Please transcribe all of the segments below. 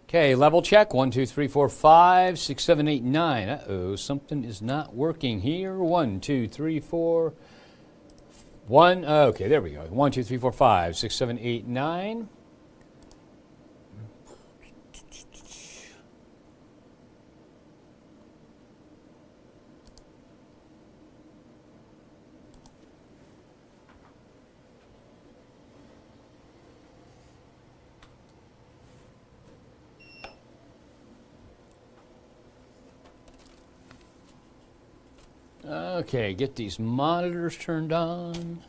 Okay, level check. 1, 2, 3, 4, 5, 6, 7, 8, 9. Uh-oh, something is not working here. 1, 2, 3, 4. 1. Okay, there we go. 1, 2, 3, 4, 5, 6, 7, 8, 9. Okay, get these monitors turned on.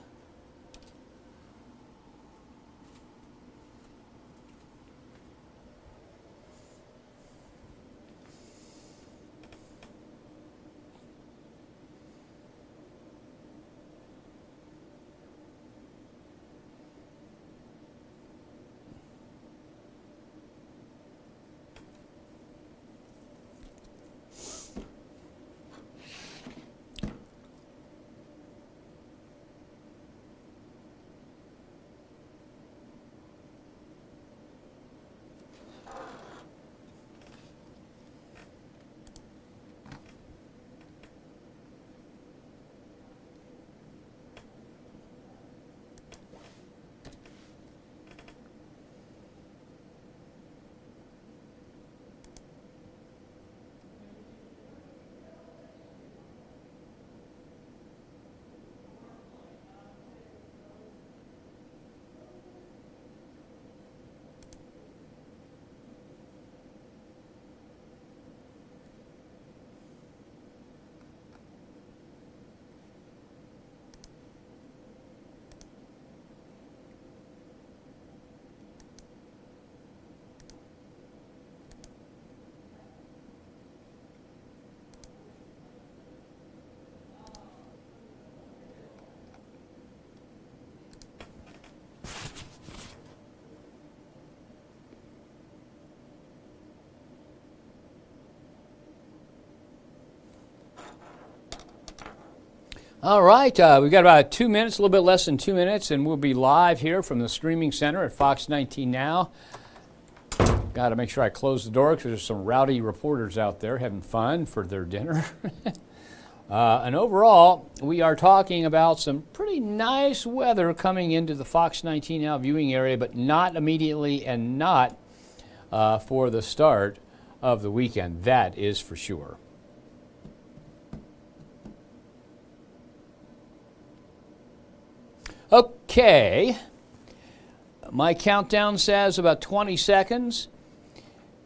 All right, we've got about 2 minutes, a little bit less than 2 minutes, and we'll be live here from the streaming center at Fox 19 Now. Got to make sure I close the door because there's some rowdy reporters out there having fun for their dinner. And overall, we are talking about some pretty nice weather coming into the Fox 19 Now viewing area, but not immediately and not for the start of the weekend. That is for sure. Okay, my countdown says about 20 seconds,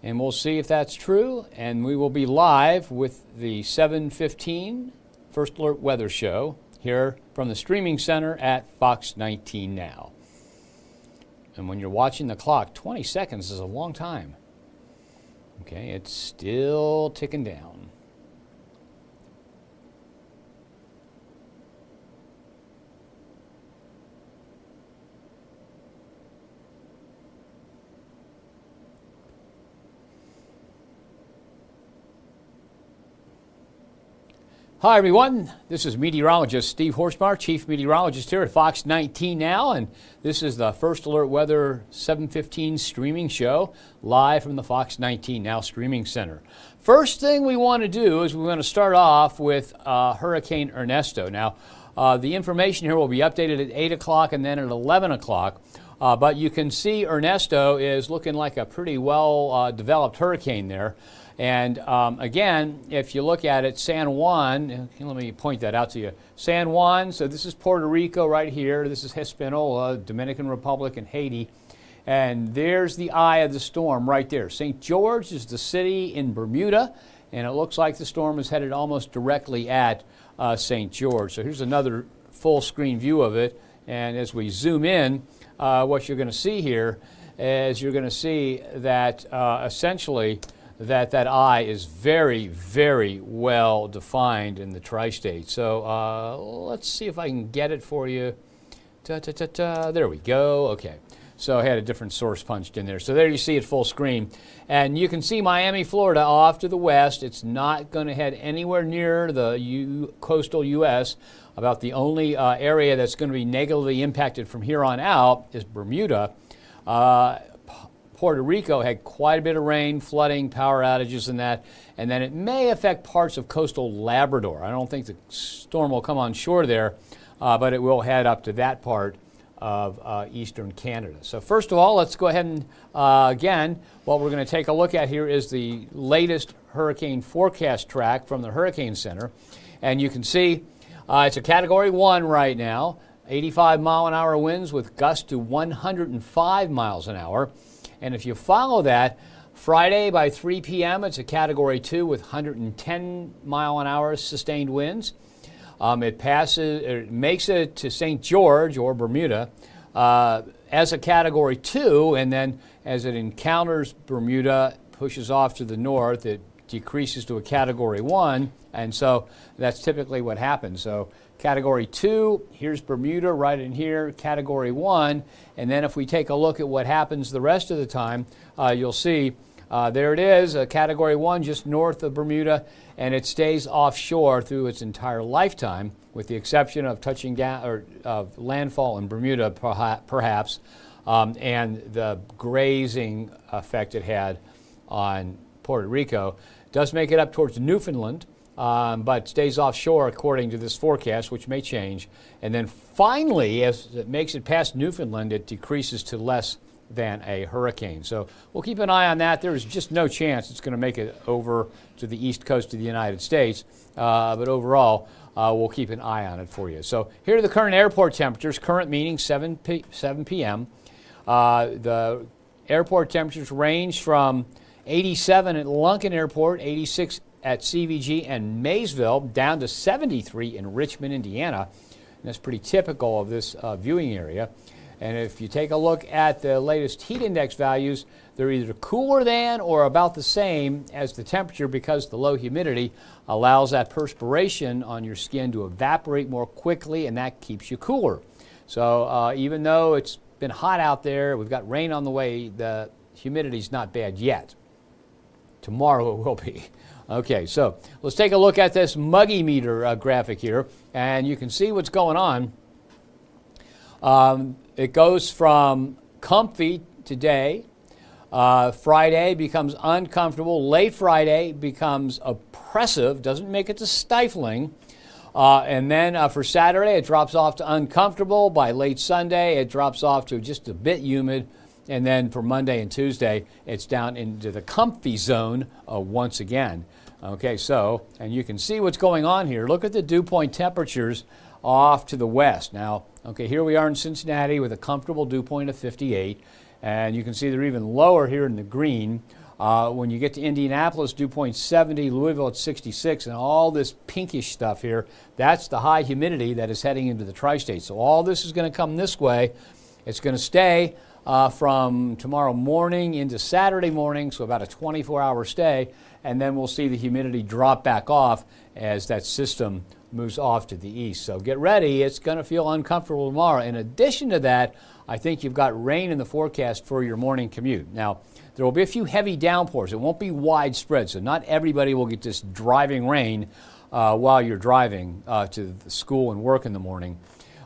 and we'll see if that's true, and we will be live with the 7:15 First Alert Weather Show here from the streaming center at Fox 19 Now. And when you're watching the clock, 20 seconds is a long time. Okay, it's still ticking down. Hi, everyone. This is meteorologist Steve Horstmeyer, chief meteorologist here at Fox 19 Now, and this is the First Alert Weather 7:15 streaming show live from the Fox 19 Now streaming center. First thing we want to do is we want to start off with Hurricane Ernesto. Now, the information here will be updated at 8 o'clock and then at 11 o'clock. But you can see Ernesto is looking like a pretty well developed hurricane there. And again, if you look at it, San Juan, let me point that out to you. San Juan, so this is Puerto Rico right here. This is Hispaniola, Dominican Republic, and Haiti. And there's the eye of the storm right there. St. George is the city in Bermuda, and it looks like the storm is headed almost directly at St. George. So here's another full screen view of it. And as we zoom in, what you're going to see here is you're going to see that essentially that eye is very, very well defined in the tri-state. So let's see if I can get it for you. There we go. Okay. So I had a different source punched in there. So there you see it full screen. And you can see Miami, Florida off to the west. It's not going to head anywhere near the coastal U.S. About the only area that's going to be negatively impacted from here on out is Bermuda. Puerto Rico had quite a bit of rain, flooding, power outages and that, and then it may affect parts of coastal Labrador. I don't think the storm will come on shore there, but it will head up to that part of eastern Canada. So first of all, let's go ahead and again, what we're going to take a look at here is the latest hurricane forecast track from the Hurricane Center. And you can see it's a Category 1 right now, 85-mile-an-hour winds with gusts to 105 miles an hour. And if you follow that, Friday by 3 p.m., it's a Category 2 with 110-mile-an-hour sustained winds. It makes it to St. George or Bermuda as a Category 2, and then as it encounters Bermuda, pushes off to the north, it decreases to a Category 1, and so that's typically what happens. So Category 2, here's Bermuda right in here, Category 1, and then if we take a look at what happens the rest of the time, you'll see there it is, a Category 1 just north of Bermuda, and it stays offshore through its entire lifetime, with the exception of touching down or of landfall in Bermuda, perhaps, and the grazing effect it had on Puerto Rico. Does make it up towards Newfoundland, but stays offshore according to this forecast, which may change. And then finally, as it makes it past Newfoundland, it decreases to less than a hurricane. So we'll keep an eye on that. There's just no chance it's going to make it over to the east coast of the United States, but overall, we'll keep an eye on it for you. So here are the current airport temperatures. Current meeting 7 p.m. The airport temperatures range from 87 at Lunken Airport, 86 at CVG and Maysville, down to 73 in Richmond, Indiana. And that's pretty typical of this viewing area. And if you take a look at the latest heat index values, they're either cooler than or about the same as the temperature, because the low humidity allows that perspiration on your skin to evaporate more quickly, and that keeps you cooler. So even though it's been hot out there, we've got rain on the way, the humidity's not bad yet. Tomorrow it will be. Okay, so let's take a look at this muggy meter graphic here, and you can see what's going on. It goes from comfy today, Friday becomes uncomfortable, late Friday becomes oppressive, doesn't make it to stifling, and then for Saturday it drops off to uncomfortable. By late Sunday it drops off to just a bit humid, and then for Monday and Tuesday it's down into the comfy zone once again. Okay, so, and you can see what's going on here. Look at the dew point temperatures off to the west. Now, okay, here we are in Cincinnati with a comfortable dew point of 58, and you can see they're even lower here in the green. When you get to Indianapolis, dew point 70, Louisville at 66, and all this pinkish stuff here, that's the high humidity that is heading into the tri-state. So all this is going to come this way. It's going to stay from tomorrow morning into Saturday morning, so about a 24-hour stay, and then we'll see the humidity drop back off as that system moves off to the east. So get ready, it's going to feel uncomfortable tomorrow. In addition to that, I think you've got rain in the forecast for your morning commute. Now, there will be a few heavy downpours. It won't be widespread, so not everybody will get this driving rain while you're driving to the school and work in the morning.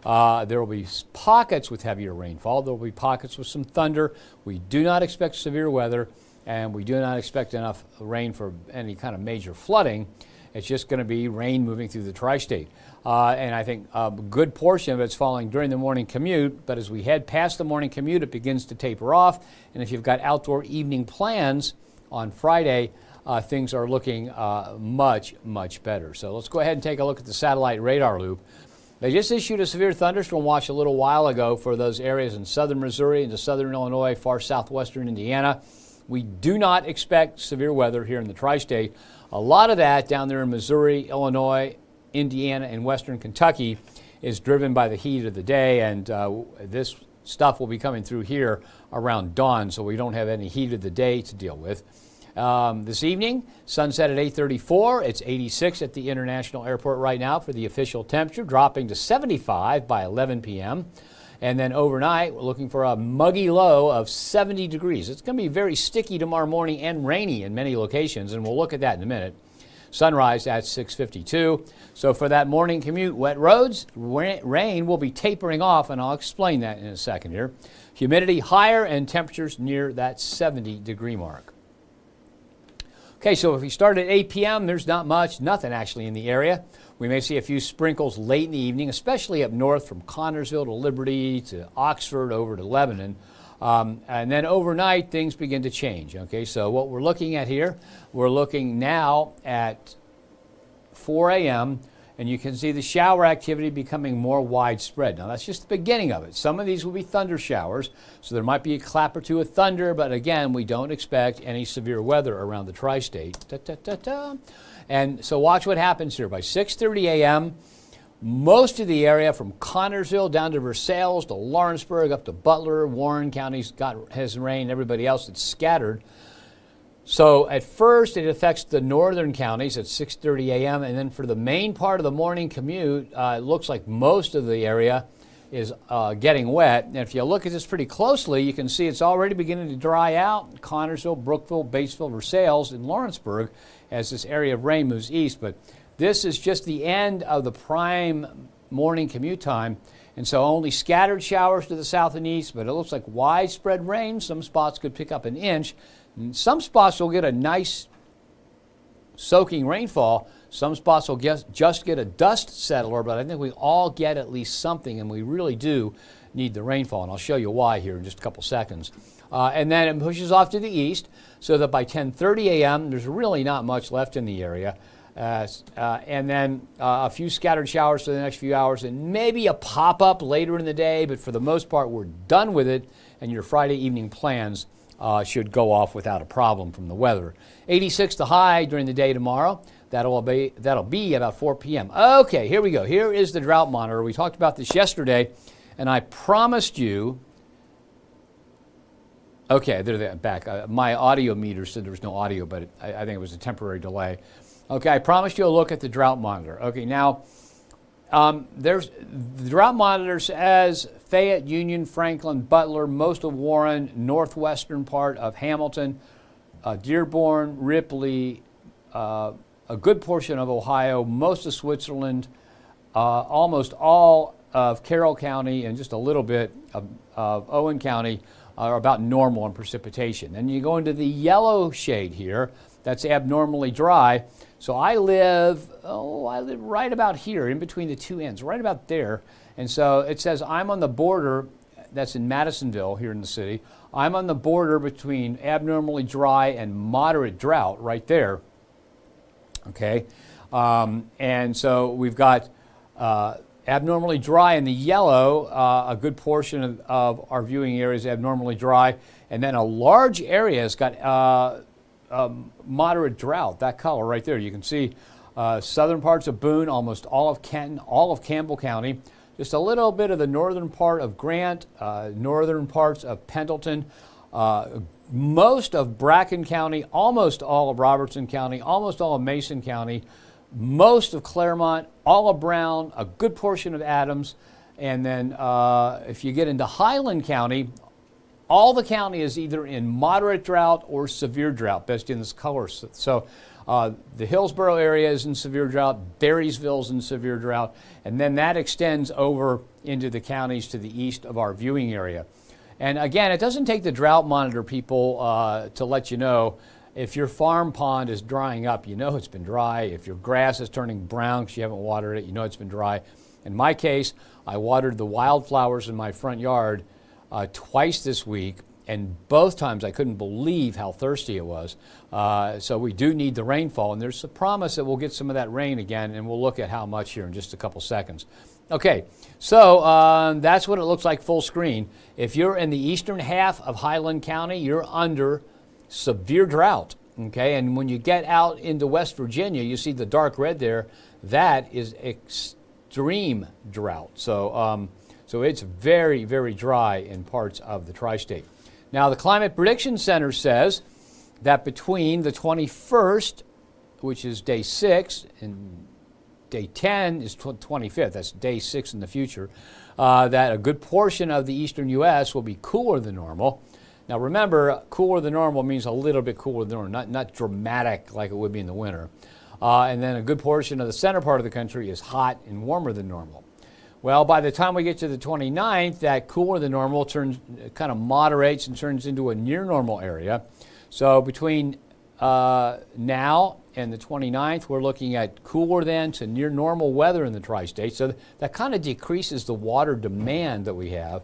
There will be pockets with heavier rainfall. There will be pockets with some thunder. We do not expect severe weather, and we do not expect enough rain for any kind of major flooding. It's just going to be rain moving through the tri-state. And I think a good portion of it's falling during the morning commute, but as we head past the morning commute, it begins to taper off. And if you've got outdoor evening plans on Friday, things are looking much, much better. So let's go ahead and take a look at the satellite radar loop. They just issued a severe thunderstorm watch a little while ago for those areas in southern Missouri into southern Illinois, far southwestern Indiana. We do not expect severe weather here in the tri-state. A lot of that down there in Missouri, Illinois, Indiana, and western Kentucky is driven by the heat of the day, and this stuff will be coming through here around dawn, so we don't have any heat of the day to deal with. This evening, sunset at 8:34. It's 86 at the International Airport right now for the official temperature, dropping to 75 by 11 p.m. And then overnight, we're looking for a muggy low of 70 degrees. It's going to be very sticky tomorrow morning and rainy in many locations, and we'll look at that in a minute. Sunrise at 6:52. So for that morning commute, wet roads, rain will be tapering off, and I'll explain that in a second here. humidity higher and temperatures near that 70-degree mark. Okay, so if we start at 8 p.m., there's not much, nothing actually in the area. We may see a few sprinkles late in the evening, especially up north from Connersville to Liberty to Oxford over to Lebanon. And then overnight, things begin to change. Okay, so what we're looking at here, we're looking now at 4 a.m., and you can see the shower activity becoming more widespread. Now, that's just the beginning of it. Some of these will be thunder showers, so there might be a clap or two of thunder, but again, we don't expect any severe weather around the tri-state. And so watch what happens here. By 6:30 a.m., most of the area from Connersville down to Versailles to Lawrenceburg up to Butler, Warren counties has rain, everybody else it's scattered. So at first it affects the northern counties at 6:30 a.m. and then for the main part of the morning commute, it looks like most of the area is getting wet. And if you look at this pretty closely, you can see it's already beginning to dry out in Connersville, Brookville, Batesville, Versailles, and Lawrenceburg as this area of rain moves east. But this is just the end of the prime morning commute time. And so only scattered showers to the south and east, but it looks like widespread rain. Some spots could pick up an inch. And some spots will get a nice soaking rainfall. Some spots will just get a dust settler, but I think we all get at least something, and we really do need the rainfall. And I'll show you why here in just a couple seconds. And then it pushes off to the east, so that by 10:30 a.m., there's really not much left in the area. And then a few scattered showers for the next few hours, and maybe a pop-up later in the day, but for the most part, we're done with it, and your Friday evening plans should go off without a problem from the weather. 86 the high during the day tomorrow. That'll be about 4 p.m. Okay, here we go. Here is the drought monitor. We talked about this yesterday, and I promised you. Okay, they're back. My audio meter said there was no audio, but I think it was a temporary delay. Okay, I promised you a look at the drought monitor. Okay, now there's the drought monitor says Fayette, Union, Franklin, Butler, most of Warren, northwestern part of Hamilton, Dearborn, Ripley, a good portion of Ohio, most of Switzerland, almost all of Carroll County, and just a little bit of Owen County are about normal in precipitation. Then you go into the yellow shade here, that's abnormally dry. So I live right about here, in between the two ends, right about there. And so it says I'm on the border, that's in Madisonville here in the city. I'm on the border between abnormally dry and moderate drought right there. Okay, and so we've got abnormally dry in the yellow, a good portion of our viewing area is abnormally dry, and then a large area has got moderate drought, that color right there. You can see southern parts of Boone, almost all of Kenton, all of Campbell County, just a little bit of the northern part of Grant, northern parts of Pendleton, most of Bracken County, almost all of Robertson County, almost all of Mason County, most of Claremont, all of Brown, a good portion of Adams, and then if you get into Highland County, all the county is either in moderate drought or severe drought, best in this color. So the Hillsborough area is in severe drought, Berrysville is in severe drought, and then that extends over into the counties to the east of our viewing area. And again, it doesn't take the drought monitor people to let you know if your farm pond is drying up, you know it's been dry. If your grass is turning brown because you haven't watered it, you know it's been dry. In my case, I watered the wildflowers in my front yard twice this week, and both times I couldn't believe how thirsty it was. So we do need the rainfall, and there's a promise that we'll get some of that rain again, and we'll look at how much here in just a couple seconds. Okay, so that's what it looks like full screen. If you're in the eastern half of Highland County, you're under severe drought, okay? And when you get out into West Virginia, you see the dark red there, that is extreme drought. So, so it's very, very dry in parts of the tri-state. Now, the Climate Prediction Center says that between the 21st, which is day 6, and day 10 is 25th, that's day 6 in the future, that a good portion of the eastern U.S. will be cooler than normal. Now remember, cooler than normal means a little bit cooler than normal, not dramatic like it would be in the winter. And then a good portion of the center part of the country is hot and warmer than normal. Well, by the time we get to the 29th, that cooler than normal kind of moderates and turns into a near normal area. So between now and the 29th, we're looking at cooler than to near normal weather in the tri-state. So that kind of decreases the water demand that we have.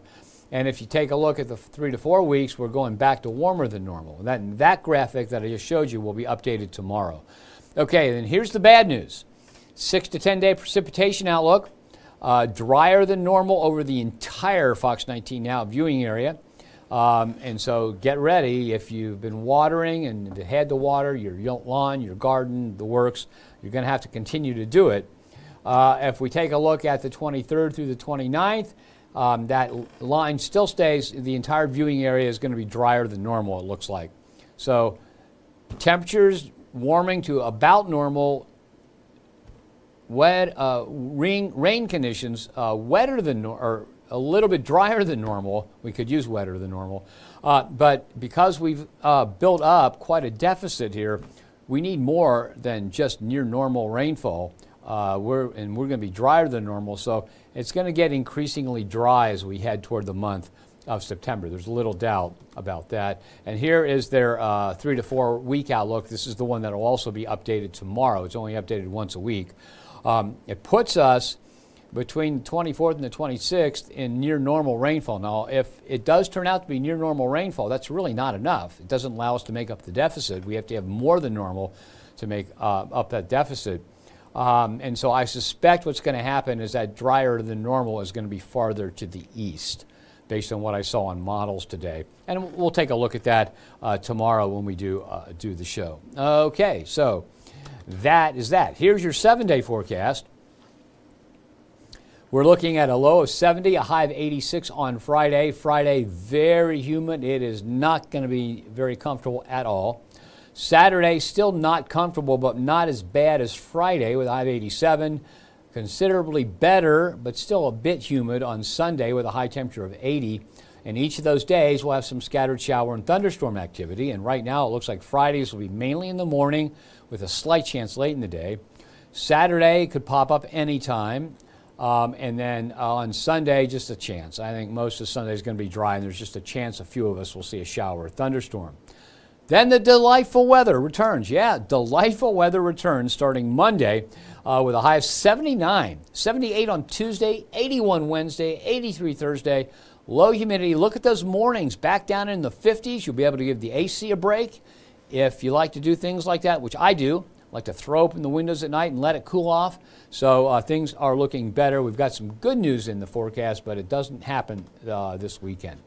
And if you take a look at the 3 to 4 weeks, we're going back to warmer than normal. That graphic that I just showed you will be updated tomorrow. Okay, then here's the bad news. 6 to 10 day precipitation outlook. Drier than normal over the entire Fox 19 Now viewing area. And so get ready. If you've been watering and had to water your lawn, your garden, the works, you're going to have to continue to do it. If we take a look at the 23rd through the 29th, that line still stays. The entire viewing area is going to be drier than normal, it looks like. So temperatures warming to about normal. Wet, rain conditions, wetter than or a little bit drier than normal. We could use wetter than normal, but because we've built up quite a deficit here, we need more than just near normal rainfall. We're going to be drier than normal, so it's going to get increasingly dry as we head toward the month of September. There's little doubt about that. And here is their 3 to 4 week outlook. This is the one that will also be updated tomorrow. It's only updated once a week. It puts us between the 24th and the 26th in near normal rainfall. Now, if it does turn out to be near normal rainfall, that's really not enough. It doesn't allow us to make up the deficit. We have to have more than normal to make up that deficit. And so I suspect what's going to happen is that drier than normal is going to be farther to the east, based on what I saw on models today. And we'll take a look at that tomorrow when we do the show. Okay, so that is that. Here's your 7-day forecast. We're looking at a low of 70, a high of 86 on Friday. Friday, very humid. It is not going to be very comfortable at all. Saturday, still not comfortable, but not as bad as Friday with a high of 87. Considerably better, but still a bit humid on Sunday with a high temperature of 80. And each of those days we'll have some scattered shower and thunderstorm activity. And right now it looks like Fridays will be mainly in the morning with a slight chance late in the day. Saturday could pop up anytime. And then on Sunday, just a chance. I think most of Sunday is going to be dry, and there's just a chance a few of us will see a shower or thunderstorm. Then the delightful weather returns. Yeah, delightful weather returns starting Monday with a high of 79, 78 on Tuesday, 81 Wednesday, 83 Thursday. Low humidity. Look at those mornings back down in the 50s. You'll be able to give the AC a break if you like to do things like that, which I do. I like to throw open the windows at night and let it cool off. So things are looking better. We've got some good news in the forecast, but it doesn't happen this weekend.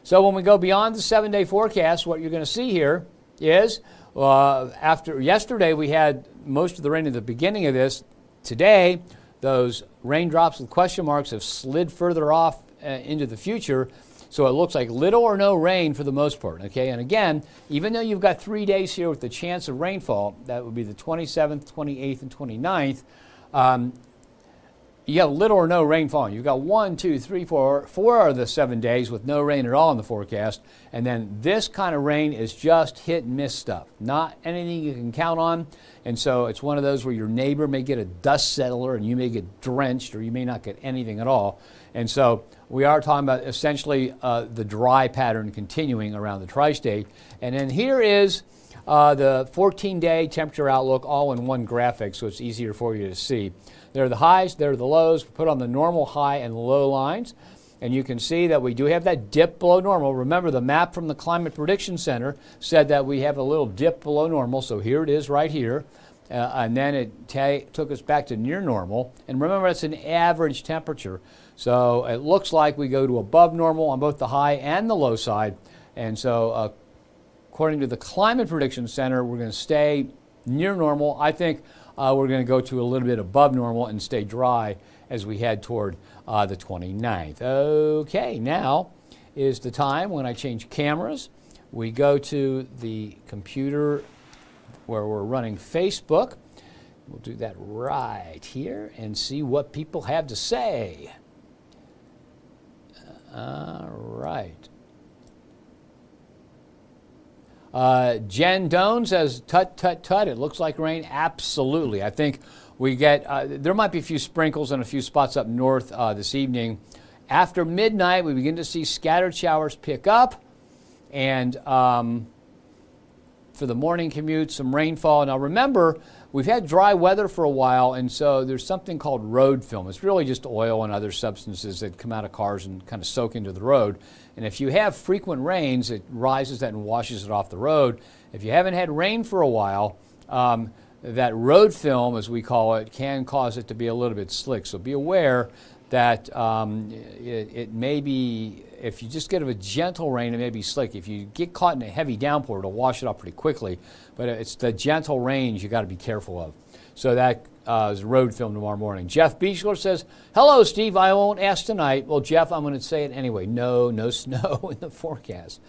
So when we go beyond the 7-day forecast, what you're going to see here is after yesterday we had most of the rain at the beginning of this. Today, those raindrops with question marks have slid further off into the future. So it looks like little or no rain for the most part. Okay, and again, even though you've got 3 days here with the chance of rainfall, that would be the 27th, 28th, and 29th, you have little or no rainfall. You've got 1, 2, 3, 4 of the 7 days with no rain at all in the forecast. And then this kind of rain is just hit and miss stuff. Not anything you can count on. And so it's one of those where your neighbor may get a dust settler and you may get drenched, or you may not get anything at all. And so we are talking about essentially the dry pattern continuing around the tri-state. And then here is the 14-day temperature outlook all in one graphic, so it's easier for you to see. There are the highs, there are the lows. We put on the normal high and low lines, and you can see that we do have that dip below normal. Remember, the map from the Climate Prediction Center said that we have a little dip below normal, so here it is right here. And then it took us back to near normal. And remember, it's an average temperature. So it looks like we go to above normal on both the high and the low side. And so according to the Climate Prediction Center, we're going to stay near normal. I think we're going to go to a little bit above normal and stay dry as we head toward the 29th. Okay, now is the time when I change cameras. We go to the computer where we're running Facebook. We'll do that right here and see what people have to say. All right. Jen Doan says, tut, tut, tut, it looks like rain. Absolutely. I think We get there might be a few sprinkles in a few spots up north this evening. After midnight, we begin to see scattered showers pick up, and for the morning commute, some rainfall. Now remember, we've had dry weather for a while, and so there's something called road film. It's really just oil and other substances that come out of cars and kind of soak into the road. And if you have frequent rains, it rises that and washes it off the road. If you haven't had rain for a while, that road film, as we call it, can cause it to be a little bit slick. So be aware that it may be, if you just get a gentle rain, it may be slick. If you get caught in a heavy downpour, it'll wash it off pretty quickly. But it's the gentle rains you got to be careful of. So that is road film tomorrow morning. Jeff Beechler says, hello, Steve. I won't ask tonight. Well, Jeff, I'm going to say it anyway. No snow in the forecast.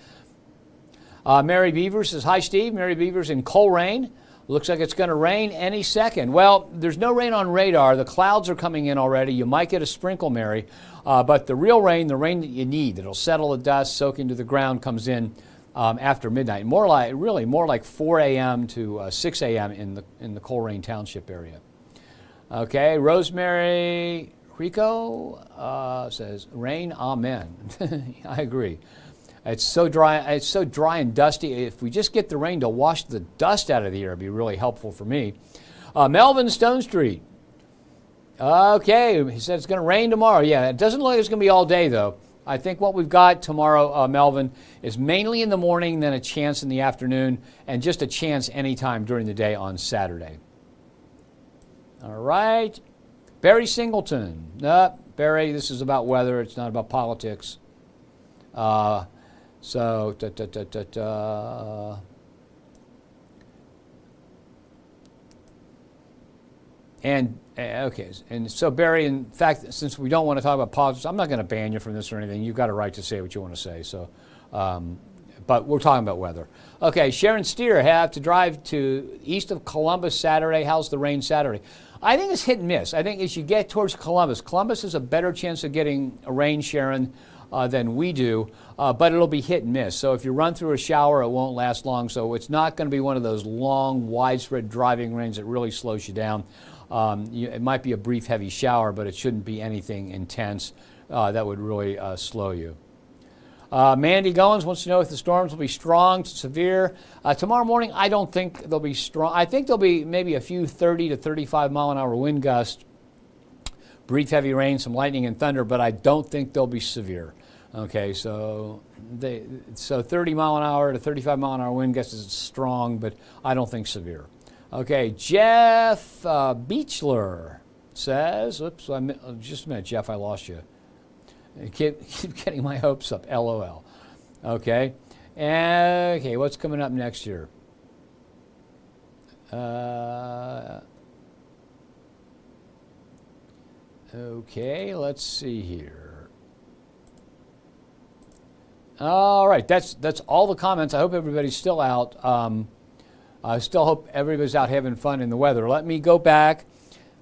Mary Beavers says, hi, Steve. Mary Beavers in Coleraine. Looks like it's going to rain any second. Well, there's no rain on radar. The clouds are coming in already. You might get a sprinkle, Mary. But the real rain, the rain that you need, that'll settle the dust, soak into the ground, comes in after midnight. More like 4 a.m. to 6 a.m. in the Coleraine Township area. Okay, Rosemary Rico says, rain, amen. I agree. It's so dry and dusty. If we just get the rain to wash the dust out of the air, it'd be really helpful for me. Melvin Stone Street. Okay, he said it's going to rain tomorrow. Yeah, it doesn't look like it's going to be all day, though. I think what we've got tomorrow, Melvin, is mainly in the morning, then a chance in the afternoon, and just a chance anytime during the day on Saturday. All right. Barry Singleton. Barry, this is about weather. It's not about politics. Okay, and so Barry, in fact, since we don't want to talk about politics, I'm not going to ban you from this or anything. You've got a right to say what you want to say. So, but we're talking about weather. Okay, Sharon Steer, have to drive to east of Columbus Saturday. How's the rain Saturday? I think it's hit and miss. I think as you get towards Columbus has a better chance of getting a rain, Sharon, than we do, but it'll be hit and miss. So if you run through a shower, it won't last long. So it's not going to be one of those long, widespread driving rains that really slows you down. It might be a brief, heavy shower, but it shouldn't be anything intense that would really slow you. Mandy Goins wants to know if the storms will be strong to severe. Tomorrow morning, I don't think they'll be strong. I think there'll be maybe a few 30 to 35 mile an hour wind gusts, brief heavy rain, some lightning and thunder, but I don't think they'll be severe. Okay, so 30 mile an hour to 35 mile an hour wind gusts is strong, but I don't think severe. Okay, Jeff Beechler says, oops, just a minute, Jeff, I lost you. I keep getting my hopes up, LOL. Okay, okay, what's coming up next year? Okay, let's see here. All right, that's all the comments. I hope everybody's still out. I still hope everybody's out having fun in the weather. Let me go back.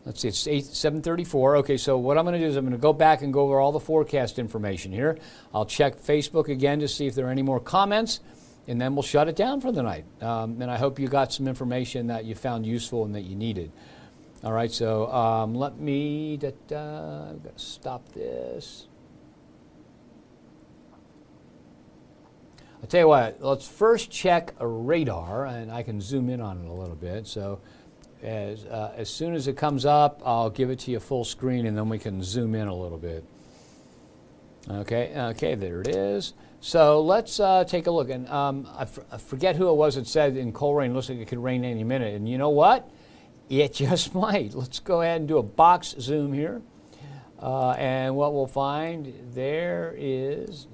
Let's see, it's 7:34. Okay, so what I'm going to do is I'm going to go back and go over all the forecast information here. I'll check Facebook again to see if there are any more comments, and then we'll shut it down for the night. And I hope you got some information that you found useful and that you needed. All right, so let me, I've got to stop this. I'll tell you what, let's first check a radar, and I can zoom in on it a little bit. So as soon as it comes up, I'll give it to you full screen, and then we can zoom in a little bit. Okay, there it is. So let's take a look. And I forget who it was that said in Coleraine, looks like it could rain any minute. And you know what? It just might. Let's go ahead and do a box zoom here. And what we'll find there is...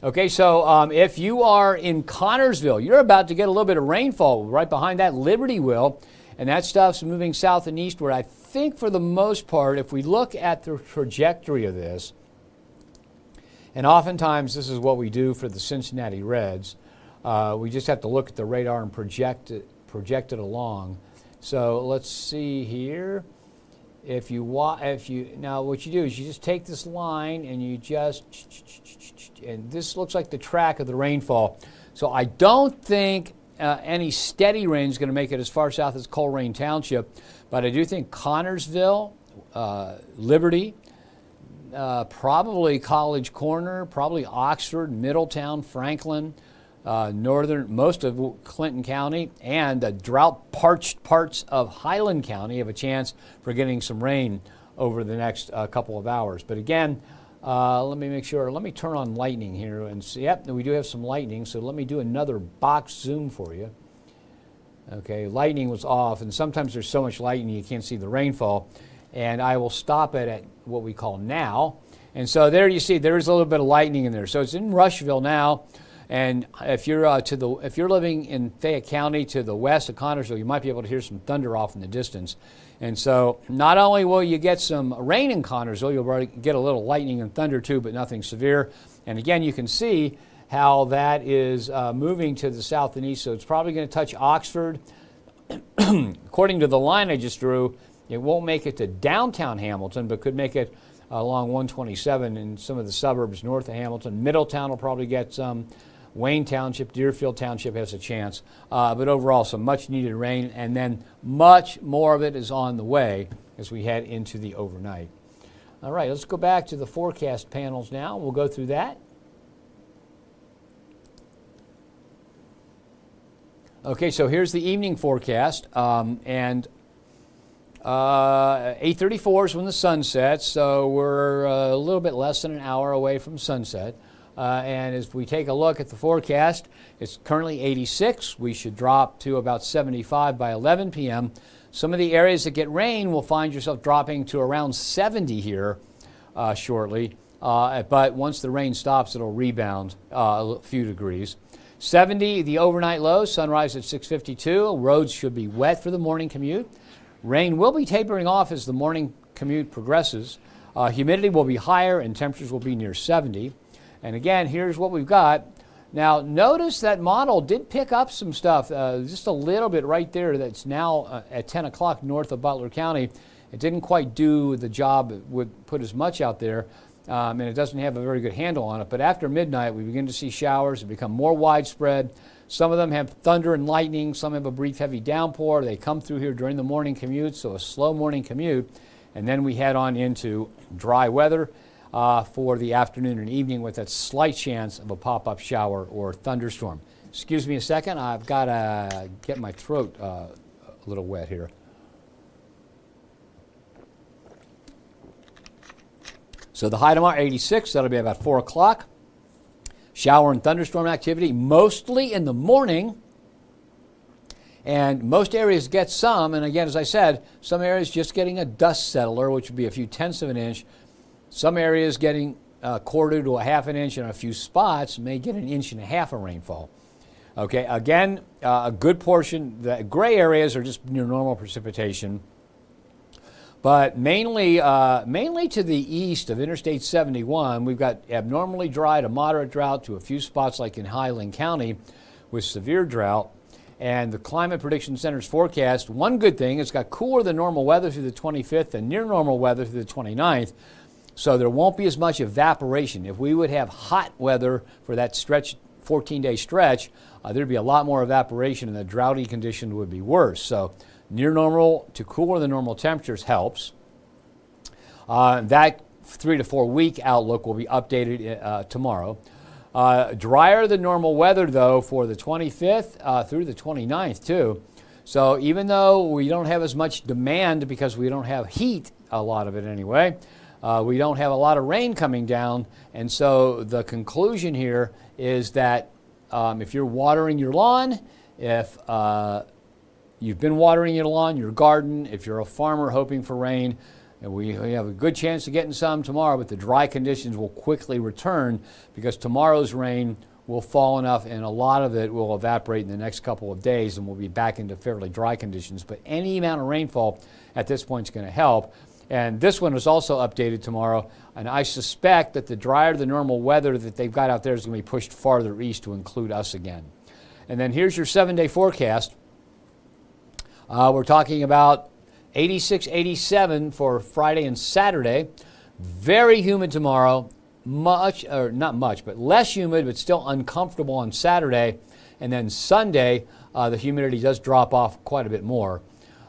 Okay, so if you are in Connorsville, you're about to get a little bit of rainfall. Right behind that, Liberty will. And that stuff's moving south and eastward. I think for the most part, if we look at the trajectory of this, and oftentimes this is what we do for the Cincinnati Reds, we just have to look at the radar and project it along. So let's see here. Now what you do is you just take this line and you just, and this looks like the track of the rainfall. So I don't think any steady rain is going to make it as far south as Coleraine Township, but I do think Connorsville, Liberty, probably College Corner, probably Oxford, Middletown, Franklin, most of Clinton County, and the drought-parched parts of Highland County have a chance for getting some rain over the next couple of hours. But again, let me make sure. Let me turn on lightning here and see. Yep, we do have some lightning, so let me do another box zoom for you. Okay, lightning was off, and sometimes there's so much lightning you can't see the rainfall. And I will stop it at what we call now. And so there you see there is a little bit of lightning in there. So it's in Rushville now. And if you're if you're living in Fayette County to the west of Connorsville, you might be able to hear some thunder off in the distance. And so not only will you get some rain in Connorsville, you'll probably get a little lightning and thunder too, but nothing severe. And again, you can see how that is moving to the south and east. So it's probably going to touch Oxford. According to the line I just drew, it won't make it to downtown Hamilton, but could make it along 127 in some of the suburbs north of Hamilton. Middletown will probably get some. Wayne Township, Deerfield Township has a chance. But overall, some much needed rain, and then much more of it is on the way as we head into the overnight. All right, let's go back to the forecast panels now. We'll go through that. Okay, so here's the evening forecast, and 8:34 is when the sun sets, so we're a little bit less than an hour away from sunset. And as we take a look at the forecast, it's currently 86. We should drop to about 75 by 11 p.m. Some of the areas that get rain will find yourself dropping to around 70 here shortly. But once the rain stops, it'll rebound a few degrees. 70, the overnight low, sunrise at 6:52. Roads should be wet for the morning commute. Rain will be tapering off as the morning commute progresses. Humidity will be higher and temperatures will be near 70. And again, here's what we've got. Now, notice that model did pick up some stuff, just a little bit right there that's now at 10 o'clock north of Butler County. It didn't quite do the job it would put as much out there, and it doesn't have a very good handle on it. But after midnight, we begin to see showers that become more widespread. Some of them have thunder and lightning. Some have a brief heavy downpour. They come through here during the morning commute, so a slow morning commute. And then we head on into dry weather for the afternoon and evening with that slight chance of a pop-up shower or thunderstorm. Excuse me a second. I've got to get my throat a little wet here. So the high tomorrow, 86. That'll be about 4 o'clock. Shower and thunderstorm activity mostly in the morning. And most areas get some. And again, as I said, some areas just getting a dust settler, which would be a few tenths of an inch. Some areas getting a quarter to a half an inch, and a few spots may get an inch and a half of rainfall. Okay, again, a good portion, the gray areas are just near normal precipitation. But mainly to the east of Interstate 71, we've got abnormally dry to moderate drought to a few spots like in Highland County with severe drought. And the Climate Prediction Center's forecast, one good thing, it's got cooler than normal weather through the 25th and near normal weather through the 29th. So there won't be as much evaporation. If we would have hot weather for that stretch, 14-day stretch, there'd be a lot more evaporation and the droughty conditions would be worse. So near normal to cooler than normal temperatures helps. That 3 to 4 week outlook will be updated tomorrow. Drier than normal weather, though, for the 25th through the 29th, too. So even though we don't have as much demand because we don't have heat, a lot of it anyway, we don't have a lot of rain coming down. And so the conclusion here is that if you're watering your lawn, if you've been watering your lawn, your garden, if you're a farmer hoping for rain, and we have a good chance of getting some tomorrow, but the dry conditions will quickly return because tomorrow's rain will fall enough and a lot of it will evaporate in the next couple of days and we'll be back into fairly dry conditions. But any amount of rainfall at this point is going to help. And this one was also updated tomorrow, and I suspect that the drier than normal weather that they've got out there is going to be pushed farther east to include us again. And then here's your 7-day forecast. We're talking about 86, 87 for Friday and Saturday. Very humid tomorrow. Much, or not much, but less humid, but still uncomfortable on Saturday. And then Sunday, the humidity does drop off quite a bit more.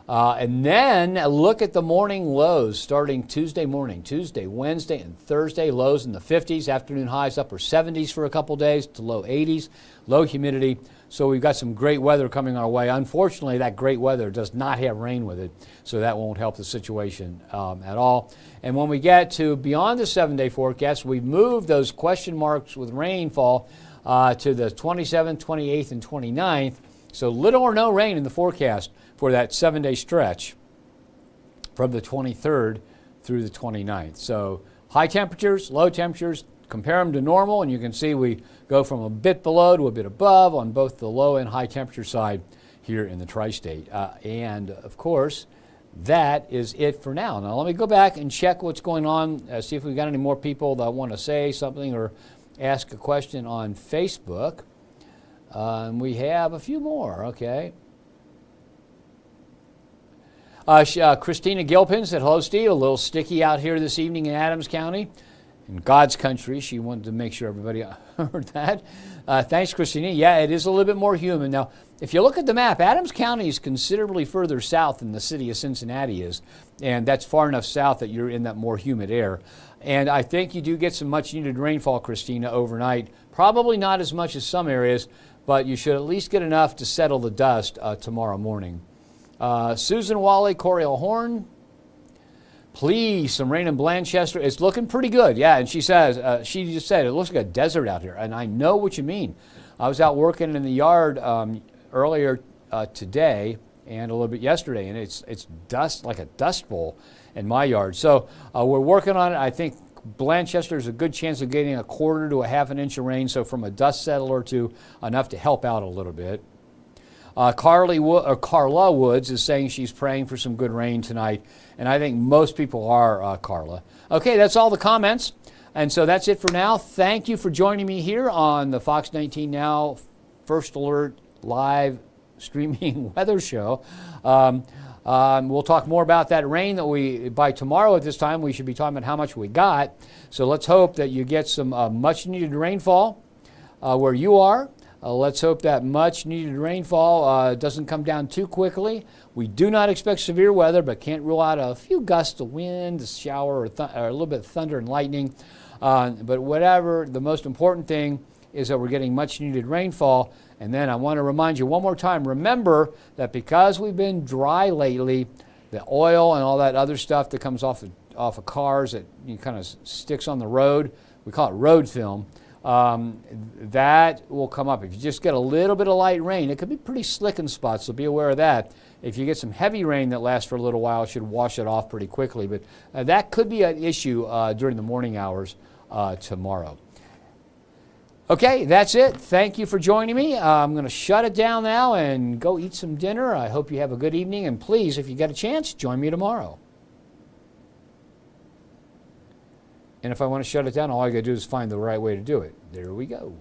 And then look at the morning lows starting Tuesday morning. Tuesday, Wednesday, and Thursday, lows in the 50s, afternoon highs upper 70s for a couple days to low 80s, low humidity. So we've got some great weather coming our way. Unfortunately, that great weather does not have rain with it, so that won't help the situation at all. And when we get to beyond the 7-day forecast, we've moved those question marks with rainfall to the 27th, 28th, and 29th. So little or no rain in the forecast for that 7-day stretch from the 23rd through the 29th. So high temperatures, low temperatures, compare them to normal, and you can see we go from a bit below to a bit above on both the low and high temperature side here in the tri-state. And of course, that is it for now. Now let me go back and check what's going on, see if we've got any more people that want to say something or ask a question on Facebook. And we have a few more, okay. Christina Gilpin said, hello, Steve. A little sticky out here this evening in Adams County. In God's country. She wanted to make sure everybody heard that. Thanks, Christina. Yeah, it is a little bit more humid. Now, if you look at the map, Adams County is considerably further south than the city of Cincinnati is. And that's far enough south that you're in that more humid air. And I think you do get some much needed rainfall, Christina, overnight. Probably not as much as some areas, but you should at least get enough to settle the dust tomorrow morning. Susan Wally, Coriel Horn, please, some rain in Blanchester. It's looking pretty good, yeah. And she says, she just said, it looks like a desert out here. And I know what you mean. I was out working in the yard earlier today and a little bit yesterday, and it's dust, like a dust bowl in my yard. So we're working on it. I think Blanchester is a good chance of getting a quarter to a half an inch of rain, so from a dust settler to enough to help out a little bit. Carla Woods is saying she's praying for some good rain tonight, and I think most people are, Carla. Okay, that's all the comments, and so that's it for now. Thank you for joining me here on the Fox 19 Now First Alert live streaming weather show. We'll talk more about that rain that by tomorrow at this time, we should be talking about how much we got. So let's hope that you get some much needed rainfall where you are. Let's hope that much needed rainfall doesn't come down too quickly. We do not expect severe weather, but can't rule out a few gusts of wind, a shower, or a little bit of thunder and lightning. But whatever, the most important thing is that we're getting much needed rainfall. And then I want to remind you one more time, remember that because we've been dry lately, the oil and all that other stuff that comes off of cars that kind of sticks on the road, we call it road film, that will come up. If you just get a little bit of light rain, it could be pretty slick in spots, so be aware of that. If you get some heavy rain that lasts for a little while, it should wash it off pretty quickly. But that could be an issue during the morning hours tomorrow. Okay, that's it. Thank you for joining me. I'm going to shut it down now and go eat some dinner. I hope you have a good evening. And please, if you get a chance, join me tomorrow. And if I want to shut it down, all I got to do is find the right way to do it. There we go.